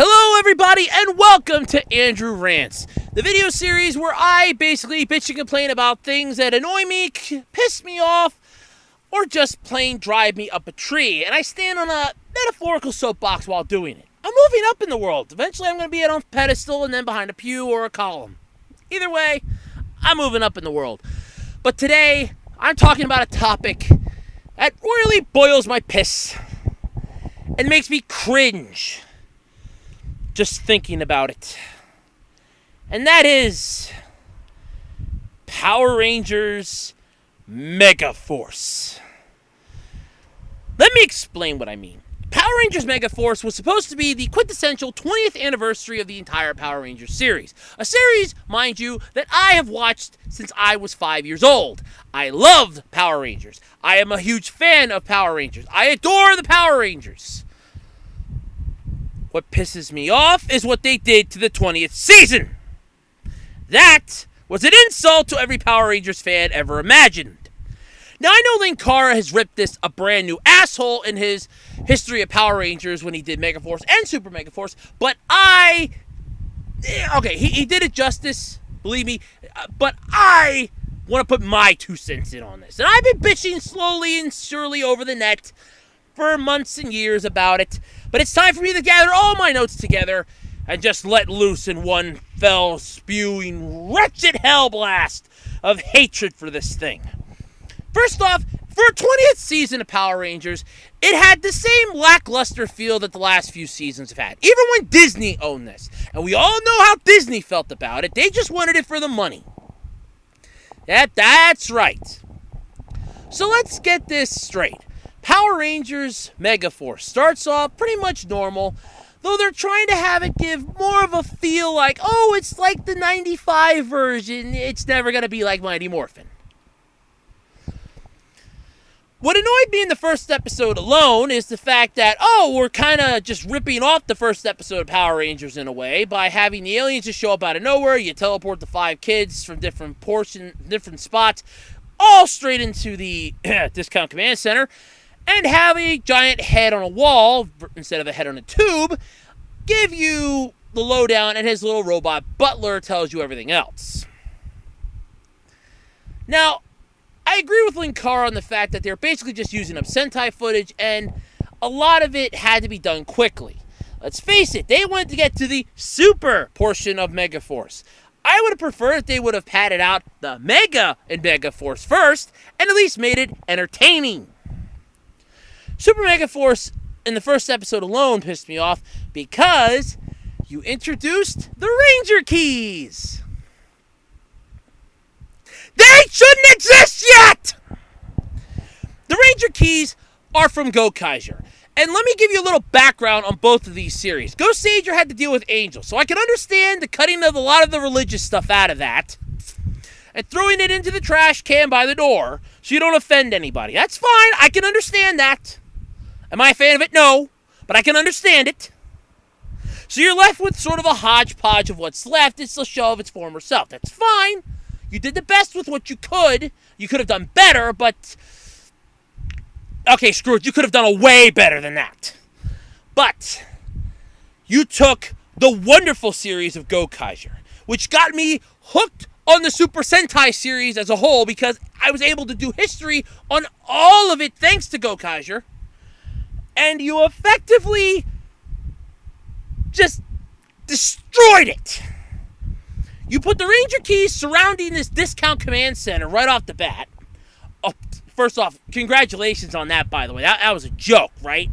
Hello, everybody, and welcome to Andrew Rants, the video series where I basically bitch and complain about things that annoy me, piss me off, or just plain drive me up a tree, and I stand on a metaphorical soapbox while doing it. I'm moving up in the world. Eventually, I'm going to be on a pedestal and then behind a pew or a column. Either way, I'm moving up in the world. But today, I'm talking about a topic that really boils my piss and makes me cringe just thinking about it. And that is Power Rangers Megaforce. Let me explain what I mean. Power Rangers Megaforce was supposed to be the quintessential 20th anniversary of the entire Power Rangers series. A series, mind you, that I have watched since I was 5 years old. I love Power Rangers. I am a huge fan of Power Rangers. I adore the Power Rangers. What pisses me off is what they did to the 20th season. That was an insult to every Power Rangers fan ever imagined. Now, I know Linkara has ripped this a brand new asshole in his history of Power Rangers when he did Megaforce and Super Megaforce, but he did it justice, believe me, but I want to put my 2 cents in on this. And I've been bitching slowly and surely over the net for months and years about it, but it's time for me to gather all my notes together and just let loose in one fell, spewing, wretched hellblast of hatred for this thing. First off, for a 20th season of Power Rangers, it had the same lackluster feel that the last few seasons have had, even when Disney owned this. And we all know how Disney felt about it. They just wanted it for the money. That's right. So let's get this straight. Power Rangers Megaforce starts off pretty much normal, though they're trying to have it give more of a feel like, oh, it's like the 95 version. It's never going to be like Mighty Morphin. What annoyed me in the first episode alone is the fact that, we're kind of just ripping off the first episode of Power Rangers in a way by having the aliens just show up out of nowhere. You teleport the 5 kids from different spots, all straight into the Discount Command Center, and have a giant head on a wall, instead of a head on a tube, give you the lowdown, and his little robot butler tells you everything else. Now, I agree with Linkara on the fact that they're basically just using up Sentai footage, and a lot of it had to be done quickly. Let's face it, they wanted to get to the super portion of Megaforce. I would have preferred if they would have padded out the Mega in Megaforce first, and at least made it entertaining. Super Megaforce in the first episode alone pissed me off because you introduced the Ranger Keys. They shouldn't exist yet! The Ranger Keys are from Gokaiger. And let me give you a little background on both of these series. Ghost Sager had to deal with Angel, so I can understand the cutting of a lot of the religious stuff out of that and throwing it into the trash can by the door so you don't offend anybody. That's fine. I can understand that. Am I a fan of it? No. But I can understand it. So you're left with sort of a hodgepodge of what's left. It's a show of its former self. That's fine. You did the best with what you could. You could have done better, but... okay, screw it. You could have done a way better than that. But you took the wonderful series of Gokaiger, which got me hooked on the Super Sentai series as a whole because I was able to do history on all of it thanks to Gokaiger. And you effectively just destroyed it. You put the Ranger Keys surrounding this Discount Command Center right off the bat. Oh, first off, congratulations on that, by the way. That was a joke, right?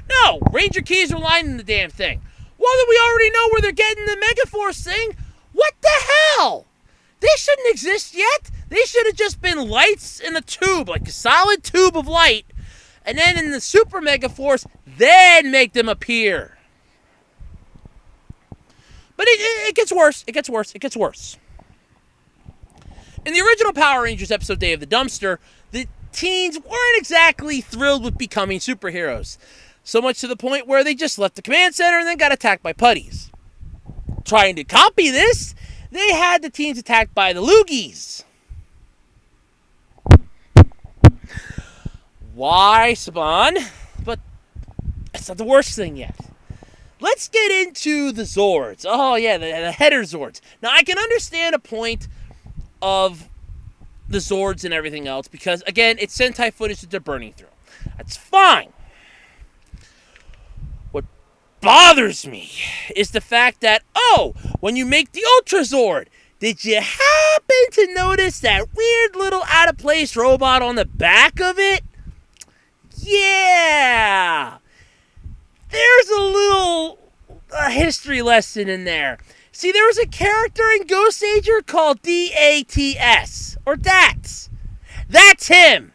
No, Ranger Keys are lining the damn thing. Well, we already know where they're getting the Megaforce thing. What the hell? They shouldn't exist yet. They should have just been lights in a tube, like a solid tube of light. And then in the Super Megaforce, then make them appear. But it gets worse. It gets worse. It gets worse. In the original Power Rangers episode Day of the Dumpster, the teens weren't exactly thrilled with becoming superheroes. So much to the point where they just left the command center and then got attacked by putties. Trying to copy this, they had the teens attacked by the Loogies. Why, Saban? But it's not the worst thing yet. let's get into the Zords. Oh, yeah, the header Zords. Now, I can understand a point of the Zords and everything else because, again, it's Sentai footage that they're burning through. That's fine. What bothers me is the fact that, when you make the Ultra Zord, did you happen to notice that weird little out-of-place robot on the back of it? Yeah! There's a little history lesson in there. See, there was a character in Ghost Ager called DATS, or DATS. That's him.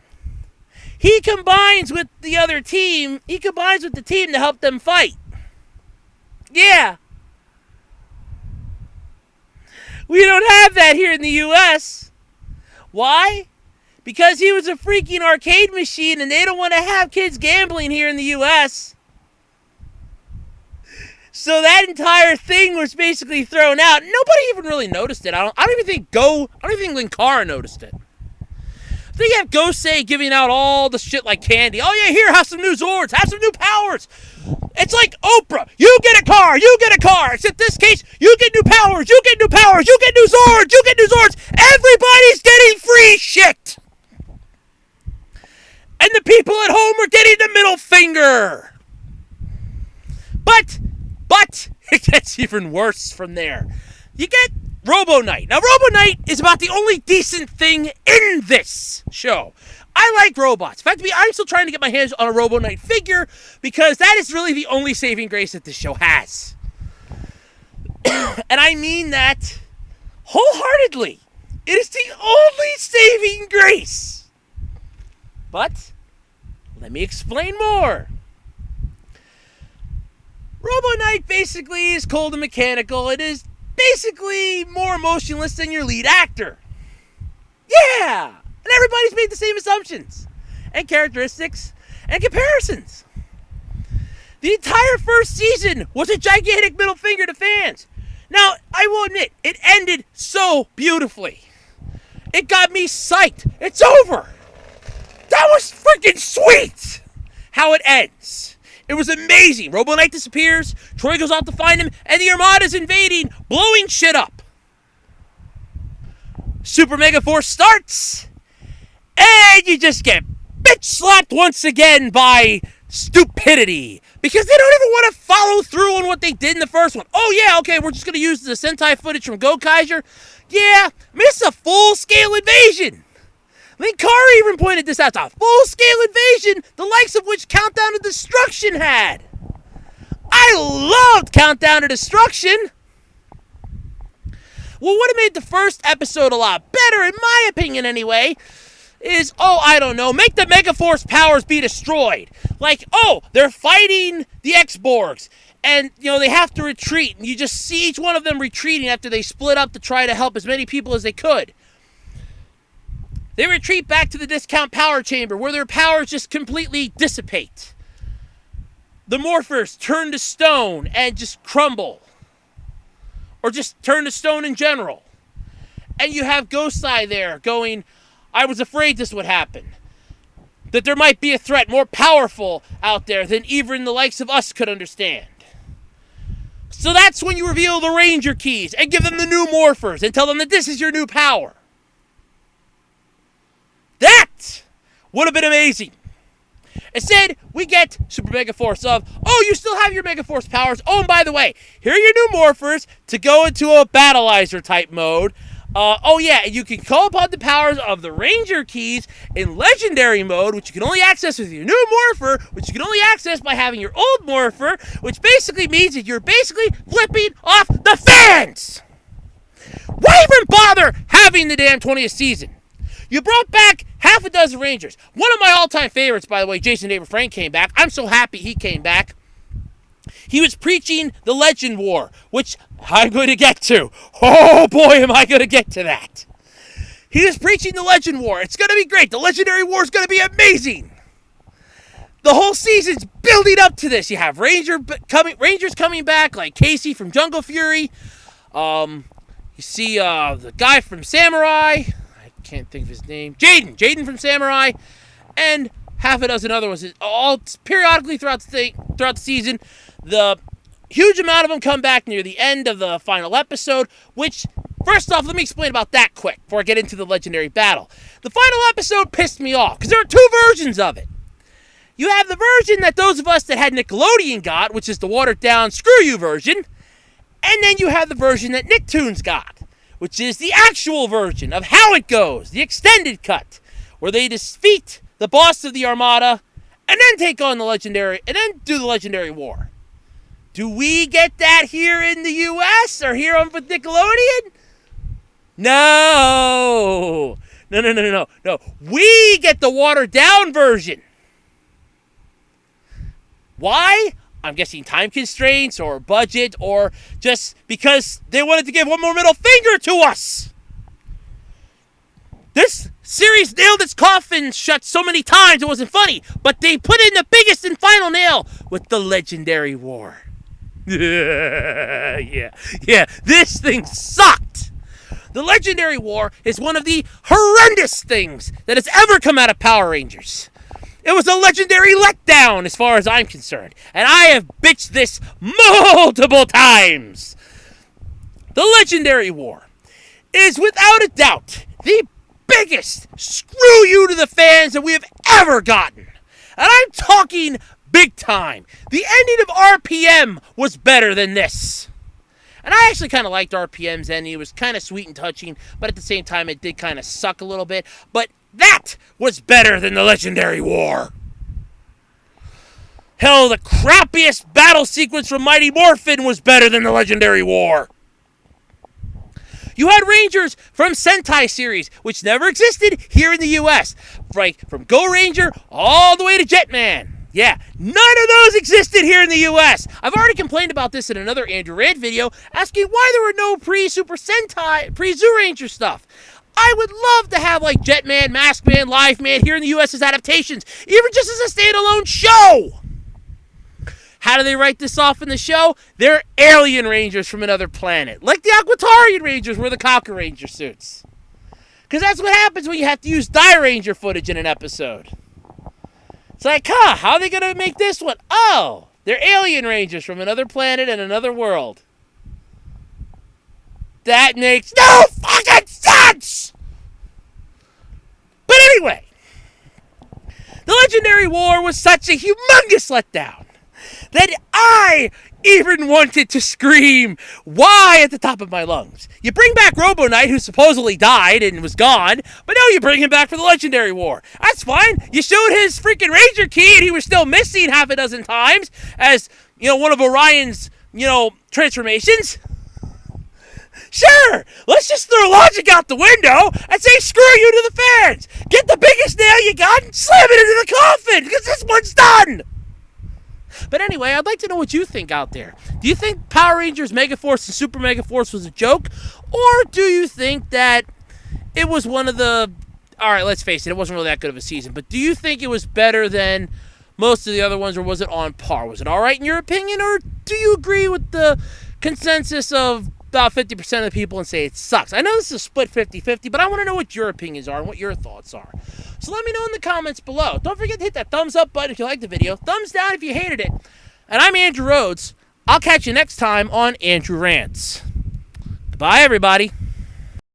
He combines with the other team. He combines with the team to help them fight. Yeah. We don't have that here in the U.S. Why? Because he was a freaking arcade machine and they don't want to have kids gambling here in the U.S. So that entire thing was basically thrown out. Nobody even really noticed it. I don't even think Linkara noticed it. They have Gosei giving out all the shit like candy. Oh yeah, here, have some new Zords, have some new powers. It's like Oprah. You get a car, you get a car. Except this case, you get new powers, you get new powers, you get new Zords, you get new Zords. Everybody's getting free shit. And the people at home are getting the middle finger. But it gets even worse from there. You get Robo Knight. Now, Robo Knight is about the only decent thing in this show. I like robots. In fact, I'm still trying to get my hands on a Robo Knight figure because that is really the only saving grace that this show has. And I mean that wholeheartedly. It is the only saving grace. But let me explain more. Robo Knight basically is cold and mechanical. It is basically more emotionless than your lead actor. Yeah! And everybody's made the same assumptions and characteristics and comparisons. The entire first season was a gigantic middle finger to fans. Now, I will admit, it ended so beautifully. It got me psyched. It's over. That was freaking sweet how it ends. It was amazing. Robo Knight disappears, Troy goes out to find him, and the Armada's invading, blowing shit up. Super Mega Force starts, and you just get bitch slapped once again by stupidity. Because they don't even want to follow through on what they did in the first one. Oh yeah, okay, we're just going to use the Sentai footage from Gokaiger. Yeah, I mean, it's a full-scale invasion. Linkara even pointed this out. It's a full-scale invasion, the likes of which Countdown to Destruction had. I loved Countdown to Destruction. Well, what made the first episode a lot better, in my opinion anyway, is, I don't know, make the Megaforce powers be destroyed. Like, they're fighting the X-Borgs, and, they have to retreat, and you just see each one of them retreating after they split up to try to help as many people as they could. They retreat back to the discount power chamber where their powers just completely dissipate. The morphers turn to stone and just crumble. Or just turn to stone in general. And you have Gosei there going, I was afraid this would happen. That there might be a threat more powerful out there than even the likes of us could understand. So that's when you reveal the Ranger keys and give them the new morphers and tell them that this is your new power. That would have been amazing. Instead, we get Super Mega Force of, you still have your Mega Force powers. Oh, and by the way, here are your new morphers to go into a Battleizer type mode. You can call upon the powers of the Ranger keys in Legendary mode, which you can only access with your new morpher, which you can only access by having your old morpher, which basically means that you're basically flipping off the fans. Why even bother having the damn 20th season? You brought back half a dozen Rangers. One of my all-time favorites, by the way, Jason David Frank came back. I'm so happy he came back. He was preaching the Legend War, which I'm going to get to. Oh boy, am I going to get to that. He was preaching the Legend War. It's going to be great. The Legendary War is going to be amazing. The whole season's building up to this. You have Rangers coming back, like Casey from Jungle Fury. You see the guy from Samurai. Can't think of his name. Jaden from Samurai, and half a dozen other ones. All periodically throughout the season, the huge amount of them come back near the end of the final episode, which, first off, let me explain about that quick before I get into the legendary battle. The final episode pissed me off because there are two versions of it. You have the version that those of us that had Nickelodeon got, which is the watered-down screw-you version, and then you have the version that Nicktoons got, which is the actual version of how it goes, the extended cut, where they defeat the boss of the Armada and then take on the legendary, and then do the legendary war. Do we get that here in the U.S. or here on with Nickelodeon? No. No. We get the watered-down version. Why? I'm guessing time constraints or budget or just because they wanted to give one more middle finger to us. This series nailed its coffin shut so many times it wasn't funny, but they put in the biggest and final nail with the legendary war. Yeah, this thing sucked. The legendary war is one of the horrendous things that has ever come out of Power Rangers. It was a legendary letdown as far as I'm concerned, and I have bitched this multiple times. The legendary war is without a doubt the biggest screw you to the fans that we have ever gotten. And I'm talking big time. The ending of RPM was better than this. And I actually kind of liked RPM's ending. It was kind of sweet and touching, but at the same time it did kind of suck a little bit. But that was better than the legendary war. Hell, the crappiest battle sequence from Mighty Morphin was better than the legendary war. You had Rangers from Sentai series, which never existed here in the U.S. Like from Go Ranger all the way to Jetman. Yeah, none of those existed here in the U.S. I've already complained about this in another Andrew Rant video, asking why there were no pre-Super Sentai, pre-Zoo Ranger stuff. I would love to have like Jetman, Maskman, Liveman here in the U.S. as adaptations, even just as a standalone show. How do they write this off in the show? They're alien rangers from another planet. Like the Aquatarian Rangers were the Cocker Ranger suits. Because that's what happens when you have to use Die Ranger footage in an episode. It's like, how are they going to make this one? Oh, they're alien rangers from another planet and another world. That makes no fucking sense! But anyway, the legendary war was such a humongous letdown that I even wanted to scream, why, at the top of my lungs. You bring back Robo Knight, who supposedly died and was gone, but no, you bring him back for the legendary war. That's fine. You showed his freaking Ranger key, and he was still missing half a dozen times as, one of Orion's, transformations. Sure, let's just throw logic out the window and say screw you to the fans. Get the biggest nail you got and slam it into the coffin, because this one's done. But anyway, I'd like to know what you think out there. Do you think Power Rangers Megaforce and Super Megaforce was a joke? Or do you think that it was one of the... Alright, let's face it wasn't really that good of a season. But do you think it was better than most of the other ones, or was it on par? Was it alright in your opinion? Or do you agree with the consensus of about 50% of the people and say it sucks? I know this is a split 50-50, but I want to know what your opinions are and what your thoughts are. So let me know in the comments below. Don't forget to hit that thumbs up button if you liked the video. Thumbs down if you hated it. And I'm Andrew Rhodes. I'll catch you next time on Andrew Rants. Goodbye, everybody.